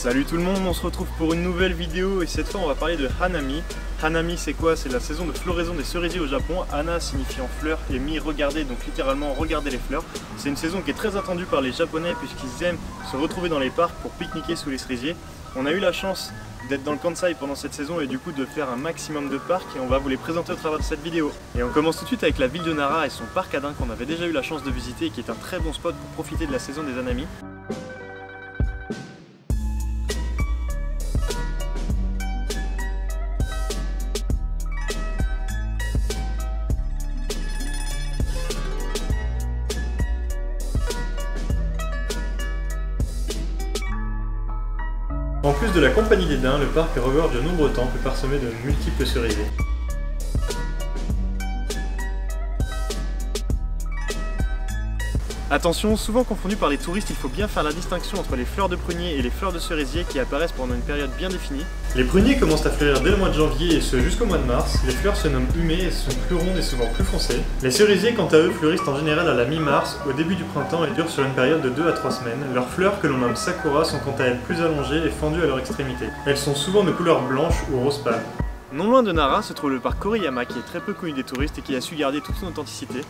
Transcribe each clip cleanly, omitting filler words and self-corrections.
Salut tout le monde, on se retrouve pour une nouvelle vidéo et cette fois on va parler de Hanami. Hanami c'est quoi? C'est la saison de floraison des cerisiers au Japon. Hana signifiant fleur et mi regarder, donc littéralement regarder les fleurs. C'est une saison qui est très attendue par les Japonais puisqu'ils aiment se retrouver dans les parcs pour pique-niquer sous les cerisiers. On a eu la chance d'être dans le Kansai pendant cette saison et du coup de faire un maximum de parcs et on va vous les présenter au travers de cette vidéo. Et on commence tout de suite avec la ville de Nara et son parc Adin qu'on avait déjà eu la chance de visiter et qui est un très bon spot pour profiter de la saison des Hanami. En plus de la compagnie des daims, le parc regorge de nombreux temples parsemés de multiples cerisiers. Attention, souvent confondu par les touristes, il faut bien faire la distinction entre les fleurs de prunier et les fleurs de cerisier qui apparaissent pendant une période bien définie. Les pruniers commencent à fleurir dès le mois de janvier et ce jusqu'au mois de mars. Les fleurs se nomment humées et sont plus rondes et souvent plus foncées. Les cerisiers quant à eux fleurissent en général à la mi-mars, au début du printemps et durent sur une période de 2 à 3 semaines. Leurs fleurs que l'on nomme sakura sont quant à elles plus allongées et fendues à leur extrémité. Elles sont souvent de couleur blanche ou rose pâle. Non loin de Nara se trouve le parc Koriyama qui est très peu connu des touristes et qui a su garder toute son authenticité.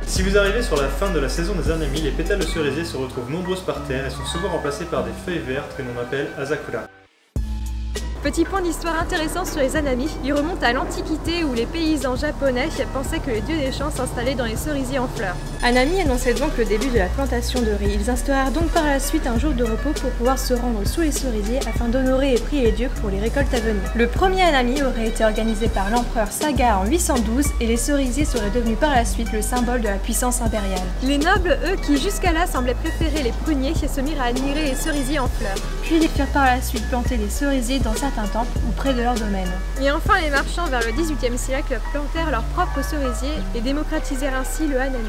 Si vous arrivez sur la fin de la saison des Hanami, les pétales de cerisier se retrouvent nombreuses par terre et sont souvent remplacés par des feuilles vertes que l'on appelle asakura. Petit point d'histoire intéressant sur les Hanami, il remonte à l'Antiquité où les paysans japonais pensaient que les dieux des champs s'installaient dans les cerisiers en fleurs. Hanami annonçait donc le début de la plantation de riz. Ils instaurèrent donc par la suite un jour de repos pour pouvoir se rendre sous les cerisiers afin d'honorer et prier les dieux pour les récoltes à venir. Le premier Hanami aurait été organisé par l'empereur Saga en 812 et les cerisiers seraient devenus par la suite le symbole de la puissance impériale. Les nobles, eux, qui jusqu'à là semblaient préférer les pruniers, se mirent à admirer les cerisiers en fleurs. Puis ils firent par la suite planter des cerisiers dans certains temples ou près de leur domaine. Et enfin les marchands vers le XVIIIe siècle plantèrent leurs propres cerisiers et démocratisèrent ainsi le Hanami.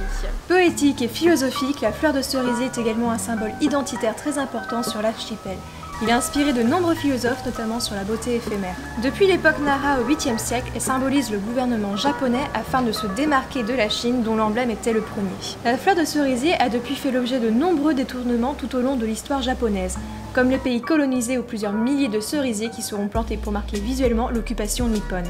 Poétique et philosophique, la fleur de cerisier est également un symbole identitaire très important sur l'archipel. Il a inspiré de nombreux philosophes, notamment sur la beauté éphémère. Depuis l'époque Nara au 8e siècle, elle symbolise le gouvernement japonais afin de se démarquer de la Chine dont l'emblème était le prunier. La fleur de cerisier a depuis fait l'objet de nombreux détournements tout au long de l'histoire japonaise, comme les pays colonisés aux plusieurs milliers de cerisiers qui seront plantés pour marquer visuellement l'occupation nippone.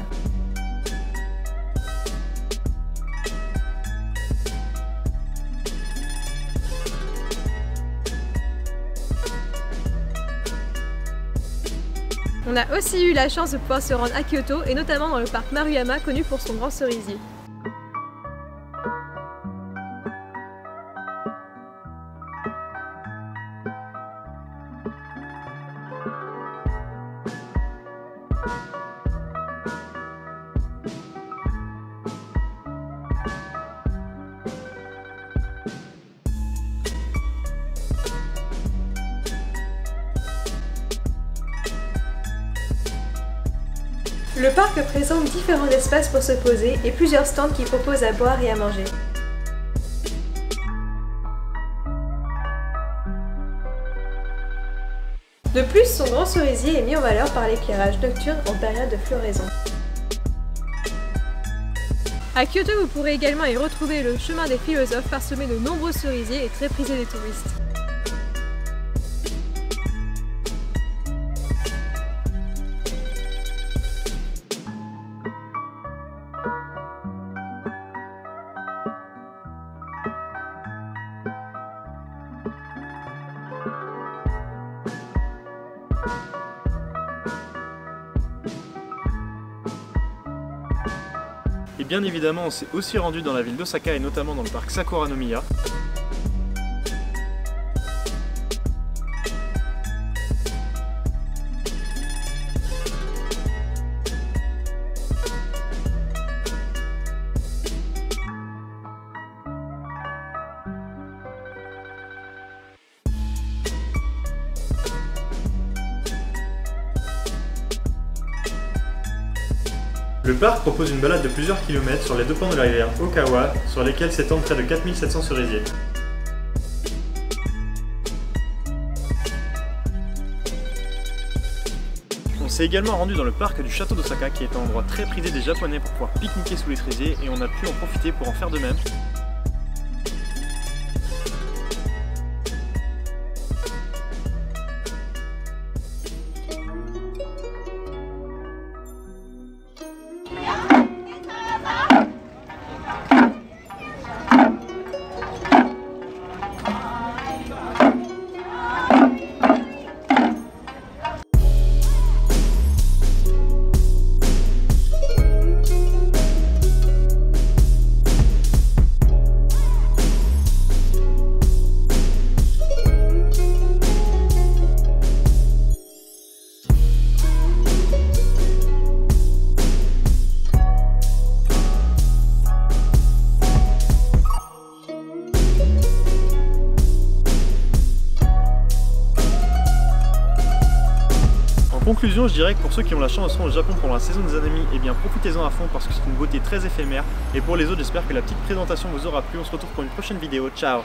On a aussi eu la chance de pouvoir se rendre à Kyoto et notamment dans le parc Maruyama connu pour son grand cerisier. Le parc présente différents espaces pour se poser et plusieurs stands qui proposent à boire et à manger. De plus, son grand cerisier est mis en valeur par l'éclairage nocturne en période de floraison. À Kyoto, vous pourrez également y retrouver le chemin des philosophes parsemé de nombreux cerisiers et très prisé des touristes. Et bien évidemment, on s'est aussi rendu dans la ville d'Osaka et notamment dans le parc Sakura no Miya. Le parc propose une balade de plusieurs kilomètres sur les deux pans de la rivière Okawa, sur lesquels s'étendent près de 4700 cerisiers. s'est également rendu dans le parc du château d'Osaka qui est un endroit très prisé des Japonais pour pouvoir pique-niquer sous les cerisiers et on a pu en profiter pour en faire de même. En conclusion, je dirais que pour ceux qui ont la chance de se rendre au Japon pendant la saison des Hanami, eh bien profitez-en à fond parce que c'est une beauté très éphémère. Et pour les autres, j'espère que la petite présentation vous aura plu. On se retrouve pour une prochaine vidéo. Ciao!